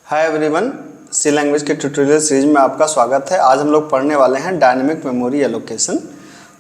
Hi everyone, सी language के tutorial series में आपका स्वागत है। आज हम लोग पढ़ने वाले हैं डायनेमिक मेमोरी एलोकेशन।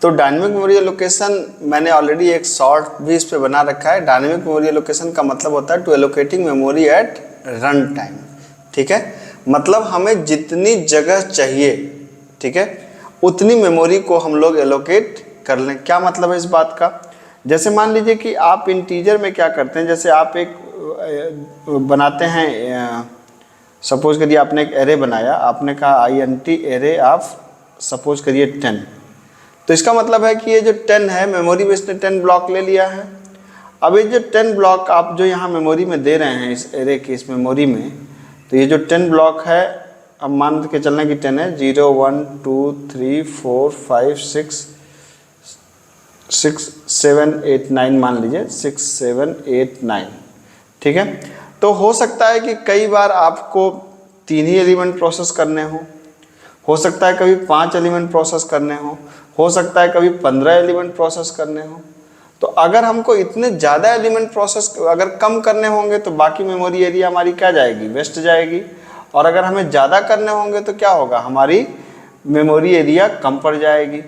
तो डायनेमिक मेमोरी एलोकेशन मैंने ऑलरेडी एक शॉर्ट भी इस पे बना रखा है। डायनेमिक मेमोरी एलोकेशन का मतलब होता है to allocating memory at run time. ठीक है, मतलब हमें जितनी जगह चाहिए, ठीक है, उतनी मेमोरी को हम लोग एलोकेट कर लें। क्या मतलब है इस बात का? जैसे मान लीजिए कि आप इंटीजर में क्या करते हैं, जैसे आप एक बनाते हैं, सपोज करिए आपने एक एरे बनाया, आपने कहा INT एरे ऑफ सपोज करिए 10। तो इसका मतलब है कि ये जो 10 है मेमोरी में इसने 10 ब्लॉक ले लिया है। अब ये जो 10 ब्लॉक आप जो यहाँ मेमोरी में दे रहे हैं इस एरे की इस मेमोरी में, तो ये जो 10 ब्लॉक है, अब मान के चलना कि 10 है, 0 1 2 3 4 5 6 7 8 9 मान लीजिए 6 7 8 9। ठीक है, तो हो सकता है कि कई बार आपको 3 ही एलिमेंट प्रोसेस करने हो सकता है कभी 5 एलिमेंट प्रोसेस करने हो सकता है कभी 15 एलिमेंट प्रोसेस करने हो। तो अगर हमको इतने ज़्यादा एलिमेंट प्रोसेस अगर कम करने होंगे तो बाकी मेमोरी एरिया हमारी क्या जाएगी, वेस्ट जाएगी। और अगर हमें ज़्यादा करने होंगे तो क्या होगा, हमारी मेमोरी एरिया कम पड़ जाएगी।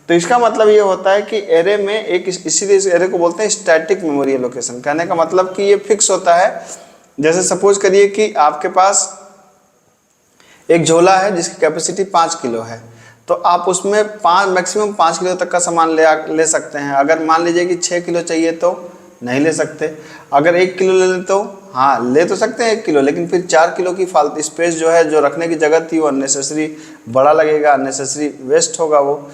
तो इसका मतलब ये होता है कि एरे में एक, इसीलिए इस एरे को बोलते हैं स्टैटिक मेमोरी एलोकेशन। कहने का मतलब कि ये फिक्स होता है। जैसे सपोज करिए कि आपके पास एक झोला है जिसकी कैपेसिटी 5 किलो है, तो आप उसमें मैक्सिमम 5 किलो तक का सामान ले सकते हैं। अगर मान लीजिए कि 6 किलो चाहिए तो नहीं ले सकते। अगर 1 किलो ले लें तो हाँ ले तो सकते हैं 1 किलो, लेकिन फिर 4 किलो की फालतू स्पेस जो है, जो रखने की जगह थी, वो अननेसेसरी बड़ा लगेगा, अननेसेसरी वेस्ट होगा वो।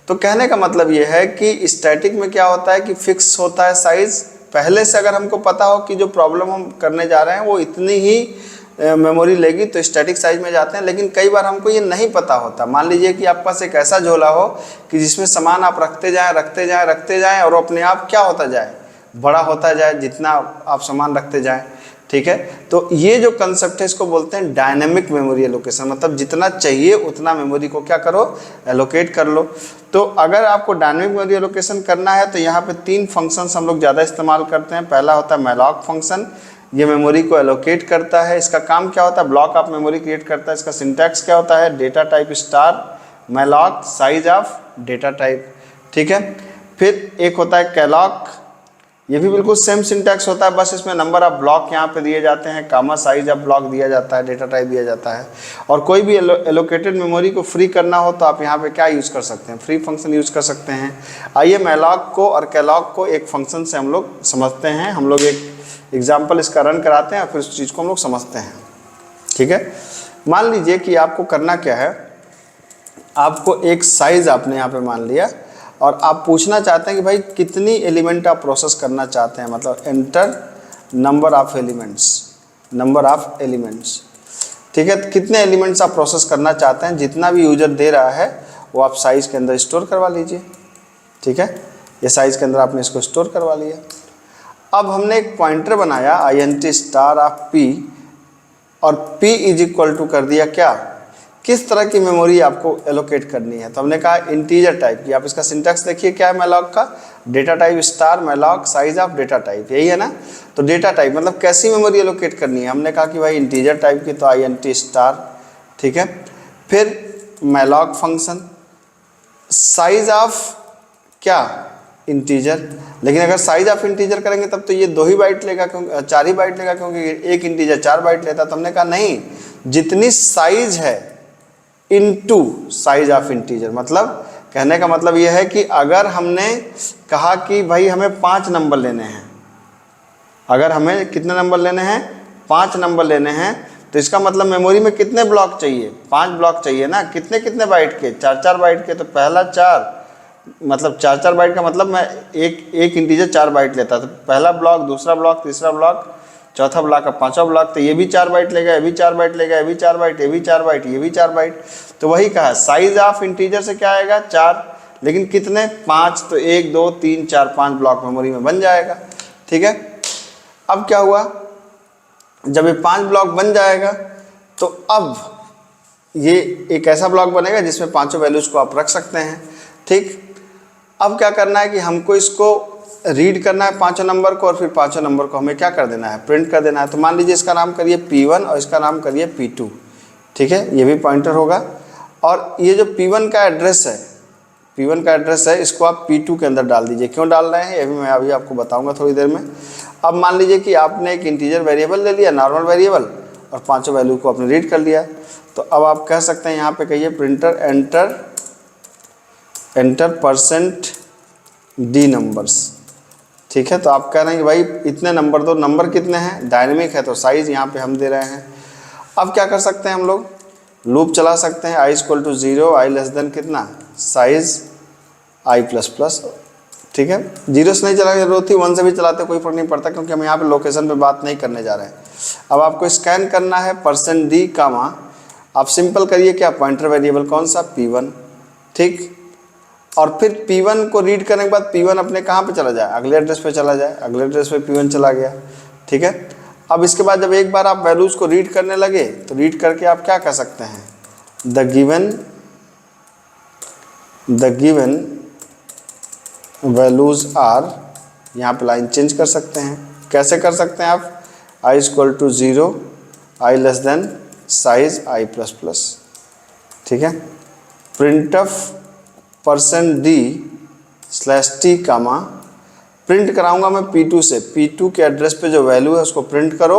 तो कहने का मतलब ये है कि स्टैटिक में क्या होता है कि फिक्स होता है साइज़। पहले से अगर हमको पता हो कि जो प्रॉब्लम हम करने जा रहे हैं वो इतनी ही मेमोरी लेगी तो स्टैटिक साइज में जाते हैं। लेकिन कई बार हमको ये नहीं पता होता। मान लीजिए कि आपके पास एक ऐसा झोला हो कि जिसमें सामान आप रखते जाएं और अपने आप क्या होता जाए, बड़ा होता जाए जितना आप सामान रखते जाएं। ठीक है, तो ये जो कंसेप्ट है इसको बोलते हैं डायनेमिक मेमोरी एलोकेशन। मतलब जितना चाहिए उतना मेमोरी को क्या करो, एलोकेट कर लो। तो अगर आपको डायनेमिक मेमोरी एलोकेशन करना है तो यहाँ पे 3 फंक्शंस हम लोग ज़्यादा इस्तेमाल करते हैं। पहला होता है मैलॉक फंक्शन, ये मेमोरी को एलोकेट करता है। इसका काम क्या होता है, ब्लॉक ऑफ मेमोरी क्रिएट करता है। इसका सिंटैक्स क्या होता है, data type star malloc size of data type. ठीक है, फिर एक होता है कैलॉक, ये भी बिल्कुल सेम सिंटैक्स होता है, बस इसमें नंबर ऑफ ब्लॉक यहाँ पे दिए जाते हैं, कामा साइज ऑफ ब्लॉक दिया जाता है, डेटा टाइप दिया जाता है। और कोई भी एलोकेटेड मेमोरी को फ्री करना हो तो आप यहाँ पे क्या यूज़ कर सकते हैं, फ्री फंक्शन यूज़ कर सकते हैं। आइए मैलॉक को और कैलॉक को एक फंक्शन से हम लोग समझते हैं। हम लोग एक एग्जाम्पल इसका रन कराते हैं और फिर उस चीज़ को हम लोग समझते हैं। ठीक है, मान लीजिए कि आपको करना क्या है, आपको एक साइज़ आपने यहाँ पर मान लिया और आप पूछना चाहते हैं कि भाई कितनी एलिमेंट आप प्रोसेस करना चाहते हैं, मतलब एंटर नंबर ऑफ एलिमेंट्स। ठीक है, कितने एलिमेंट्स आप प्रोसेस करना चाहते हैं, जितना भी यूजर दे रहा है वो आप साइज़ के अंदर स्टोर करवा लीजिए। ठीक है, ये साइज़ के अंदर आपने इसको स्टोर करवा लिया। अब हमने एक पॉइंटर बनाया INT स्टार ऑफ P और P इज इक्वल टू कर दिया क्या, किस तरह की मेमोरी आपको एलोकेट करनी है। तो हमने कहा इंटीजर टाइप की। आप इसका सिंटैक्स देखिए क्या है मैलॉक का, data type star malloc size of data type, यही है ना। तो डेटा टाइप मतलब कैसी मेमोरी एलोकेट करनी है, हमने कहा कि भाई इंटीजर टाइप की, तो INT स्टार। ठीक है, फिर मैलॉक फंक्शन साइज ऑफ क्या, इंटीजर। लेकिन अगर साइज ऑफ इंटीजर करेंगे तब तो ये 2 ही बाइट लेगा, क्योंकि 4 ही बाइट लेगा, क्योंकि एक इंटीजर 4 बाइट लेता। तो हमने कहा नहीं, जितनी साइज है इनटू साइज ऑफ इंटीजर। मतलब कहने का मतलब यह है कि अगर हमने कहा कि भाई हमें 5 नंबर लेने हैं, अगर हमें कितने नंबर लेने हैं, 5 नंबर लेने हैं, तो इसका मतलब मेमोरी में कितने ब्लॉक चाहिए, 5 ब्लॉक चाहिए ना। कितने कितने बाइट के, 4 बाइट के। तो पहला 4 मतलब 4 बाइट का मतलब मैं एक इंटीजर 4 बाइट लेता, तो पहला ब्लॉक, दूसरा ब्लॉक, तीसरा ब्लॉक, चौथा ब्लॉक का 5वां ब्लॉक, तो ये भी 4 बाइट लेगा, ये भी 4 बाइट लेगा, ये भी 4 बाइट, ये भी 4 बाइट, ये भी 4 बाइट। तो वही कहा साइज ऑफ इंटीजर से क्या आएगा, 4, लेकिन कितने, 5। तो 1 2 3 4 5 ब्लॉक मेमोरी में बन जाएगा। ठीक है, अब क्या हुआ, जब ये 5 ब्लॉक बन जाएगा तो अब ये एक ऐसा ब्लॉक बनेगा जिसमें 5 वैल्यूज को आप रख सकते हैं। ठीक, अब क्या करना है कि हमको इसको रीड करना है पांचों नंबर को और फिर पांचों नंबर को हमें क्या कर देना है, प्रिंट कर देना है। तो मान लीजिए इसका नाम करिए P1 और इसका नाम करिए P2, ठीक है, ये भी पॉइंटर होगा। और ये जो P1 का एड्रेस है, P1 का एड्रेस है, इसको आप P2 के अंदर डाल दीजिए। क्यों डाल रहे हैं ये भी मैं अभी आपको बताऊंगा थोड़ी देर में। अब मान लीजिए कि आपने एक इंटीजर वेरिएबल ले लिया, नॉर्मल वेरिएबल, और पांचों वैल्यू को आपने रीड कर लिया। तो अब आप कह सकते हैं यहाँ पे कहिए प्रिंटर एंटर %d नंबर्स, ठीक है। तो आप कह रहे हैं कि भाई इतने नंबर दो, नंबर कितने हैं, डायनेमिक है तो साइज़ यहाँ पे हम दे रहे हैं। अब क्या कर सकते हैं हम लोग, लूप चला सकते हैं, i = 0, i लेस देन कितना, साइज i++, ठीक है। 0 से नहीं चलाने की जरूरत थी, 1 से भी चलाते कोई फर्क नहीं पड़ता, क्योंकि हम यहाँ पे लोकेशन पे बात नहीं करने जा रहे हैं। अब आपको स्कैन करना है %d कामा, आप सिंपल करिए क्या, पॉइंटर वेरिएबल कौन सा, P1, ठीक। और फिर P1 को रीड करने के बाद P1 अपने कहाँ पे चला जाए, अगले एड्रेस पे चला जाए, अगले एड्रेस पे P1 चला गया, ठीक है। अब इसके बाद जब एक बार आप वैल्यूज़ को रीड करने लगे तो रीड करके आप क्या कह सकते हैं, द गिवन वैल्यूज़ आर, यहाँ पे लाइन चेंज कर सकते हैं। कैसे कर सकते हैं आप, i = 0, i less than size i++, ठीक है। printf %d/t कामा, प्रिंट कराऊंगा मैं P2 से, P2 के एड्रेस पे जो वैल्यू है उसको प्रिंट करो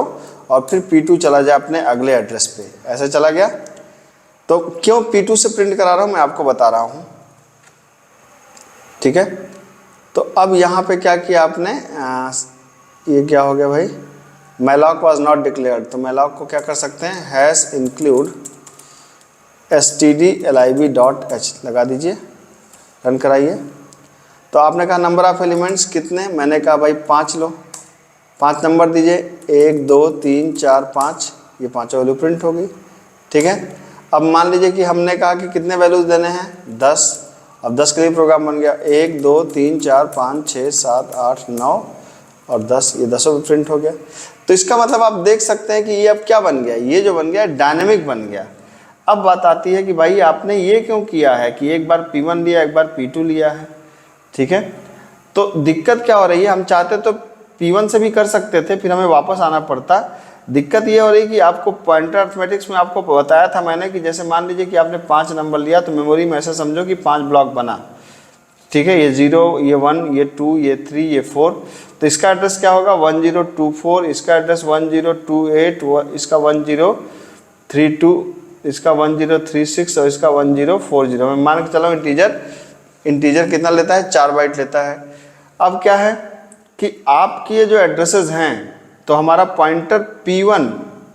और फिर P2 चला जाए अपने अगले एड्रेस पे, ऐसे चला गया। तो क्यों P2 से प्रिंट करा रहा हूँ मैं आपको बता रहा हूँ, ठीक है। तो अब यहाँ पे क्या किया आपने, ये क्या हो गया भाई, malloc was not declared, तो malloc को क्या कर सकते हैं, #include stdlib.h लगा दीजिए, रन कराइए। तो आपने कहा नंबर ऑफ एलिमेंट्स कितने, मैंने कहा भाई 5 लो, 5 नंबर दीजिए, 1 2 3 4 5, ये पाँचों वैल्यू प्रिंट होगी, ठीक है। अब मान लीजिए कि हमने कहा कि कितने वैल्यूज़ देने हैं, 10। अब 10 के लिए प्रोग्राम बन गया, 1 2 3 4 5 6 7 8 9 और 10, ये 10 भी प्रिंट हो गया। तो इसका मतलब आप देख सकते हैं कि ये अब क्या बन गया, ये जो बन गया डायनेमिक बन गया। अब बात आती है कि भाई आपने ये क्यों किया है कि एक बार P1 लिया, एक बार P2 लिया है, ठीक है। तो दिक्कत क्या हो रही है, हम चाहते तो P1 से भी कर सकते थे, फिर हमें वापस आना पड़ता। दिक्कत ये हो रही है कि आपको पॉइंटर अर्थमेटिक्स में आपको बताया था मैंने कि जैसे मान लीजिए कि आपने 5 नंबर लिया तो मेमोरी में ऐसा समझो कि 5 ब्लॉक बना, ठीक है, ये 0, ये 1, ये 2, ये 3, ये 4। तो इसका एड्रेस क्या होगा, 1024, इसका एड्रेस 1028, इसका 1032, इसका 1036 और इसका 1040। मैं मान के चला इंटीजर कितना लेता है, 4 बाइट लेता है। अब क्या है कि आपके ये जो एड्रेसेस हैं, तो हमारा पॉइंटर P1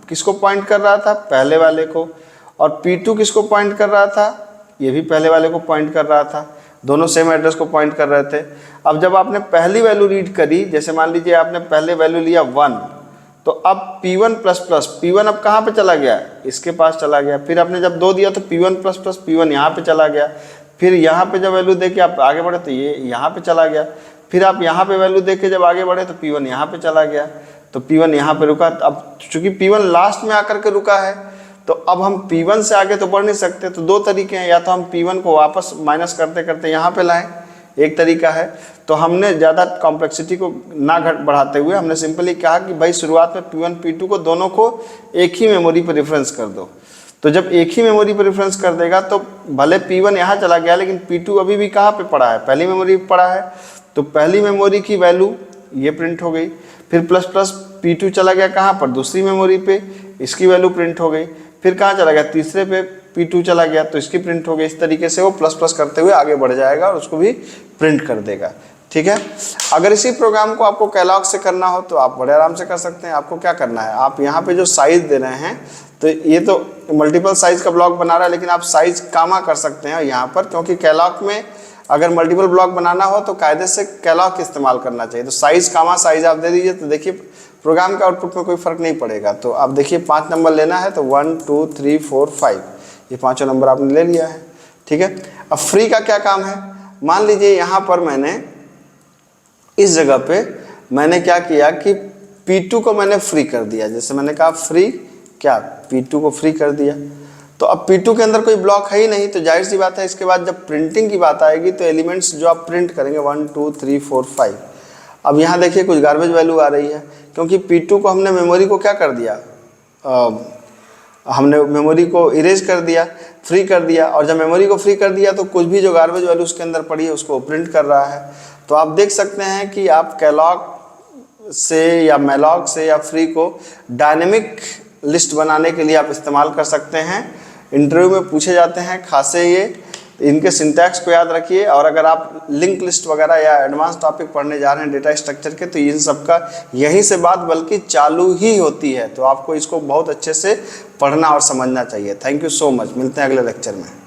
किसको पॉइंट कर रहा था, पहले वाले को, और P2 किसको पॉइंट कर रहा था, ये भी पहले वाले को पॉइंट कर रहा था, दोनों सेम एड्रेस को पॉइंट कर रहे थे। अब जब आपने पहली वैल्यू रीड करी, जैसे मान लीजिए आपने पहले वैल्यू लिया 1, तो अब P1 अब कहाँ पे चला गया, इसके पास चला गया। फिर आपने जब 2 दिया तो P1 P1 यहाँ पे चला गया। फिर यहाँ पे जब वैल्यू दे के आप आगे बढ़े तो ये यहाँ पे चला गया। फिर आप यहाँ पे वैल्यू दे के जब आगे बढ़े तो P1 यहाँ पे चला गया, तो P1 यहाँ पे रुका। अब चूंकि P1 लास्ट में आकर के रुका है, तो अब हम P1 से आगे तो बढ़ नहीं सकते। तो 2 तरीके हैं, या तो हम P1 को वापस माइनस करते करते यहाँ पे लाएं, एक तरीका है। तो हमने ज़्यादा कॉम्प्लेक्सिटी को ना बढ़ाते हुए हमने सिंपली कहा कि भाई शुरुआत में P1 P2 को दोनों को एक ही मेमोरी पर रेफरेंस कर दो। तो जब एक ही मेमोरी पर रेफरेंस कर देगा तो भले P1 यहाँ चला गया, लेकिन P2 अभी भी कहाँ पे पड़ा है, पहली मेमोरी पर पड़ा है। तो पहली मेमोरी की वैल्यू ये प्रिंट हो गई। फिर प्लस P2 चला गया कहाँ पर, दूसरी मेमोरी पे, इसकी वैल्यू प्रिंट हो गई। फिर कहाँ चला गया, तीसरे पे P2 चला गया तो इसकी प्रिंट हो गई। इस तरीके से वो प्लस प्लस करते हुए आगे बढ़ जाएगा और उसको भी प्रिंट कर देगा, ठीक है। अगर इसी प्रोग्राम को आपको कैलॉग से करना हो तो आप बड़े आराम से कर सकते हैं। आपको क्या करना है, आप यहाँ पे जो साइज दे रहे हैं, तो ये तो मल्टीपल साइज का ब्लॉक बना रहा है, लेकिन आप साइज कामा कर सकते हैं यहाँ पर, क्योंकि कैलॉग में अगर मल्टीपल ब्लॉक बनाना हो तो कायदे से कैलॉग इस्तेमाल करना चाहिए। तो साइज कामा साइज आप दे दीजिए, तो देखिए प्रोग्राम के आउटपुट में कोई फर्क नहीं पड़ेगा। तो आप देखिए 5 नंबर लेना है तो 1 2 3 4 5, ये 5 नंबर आपने ले लिया है, ठीक है। अब फ्री का क्या काम है, मान लीजिए यहाँ पर मैंने इस जगह पे मैंने क्या किया कि P2 को मैंने फ्री कर दिया। जैसे मैंने कहा फ्री क्या, P2 को फ्री कर दिया। तो अब P2 के अंदर कोई ब्लॉक है ही नहीं, तो जाहिर सी बात है इसके बाद जब प्रिंटिंग की बात आएगी तो एलिमेंट्स जो आप प्रिंट करेंगे 1 2 3 4 5, अब यहाँ देखिए कुछ गार्बेज वैल्यू आ रही है, क्योंकि P2 को हमने मेमोरी को क्या कर दिया, हमने मेमोरी को इरेज कर दिया, फ्री कर दिया, और जब मेमोरी को फ्री कर दिया तो कुछ भी जो गार्बेज वैल्यू उसके अंदर पड़ी है उसको प्रिंट कर रहा है। तो आप देख सकते हैं कि आप कैलॉग से या मेलॉग से या फ्री को डायनेमिक लिस्ट बनाने के लिए आप इस्तेमाल कर सकते हैं। इंटरव्यू में पूछे जाते हैं खासे ये, इनके सिंटैक्स को याद रखिए। और अगर आप लिंक लिस्ट वगैरह या एडवांस टॉपिक पढ़ने जा रहे हैं डेटा स्ट्रक्चर के, तो इन सब का यहीं से बात बल्कि चालू ही होती है। तो आपको इसको बहुत अच्छे से पढ़ना और समझना चाहिए। थैंक यू सो मच, मिलते हैं अगले लेक्चर में।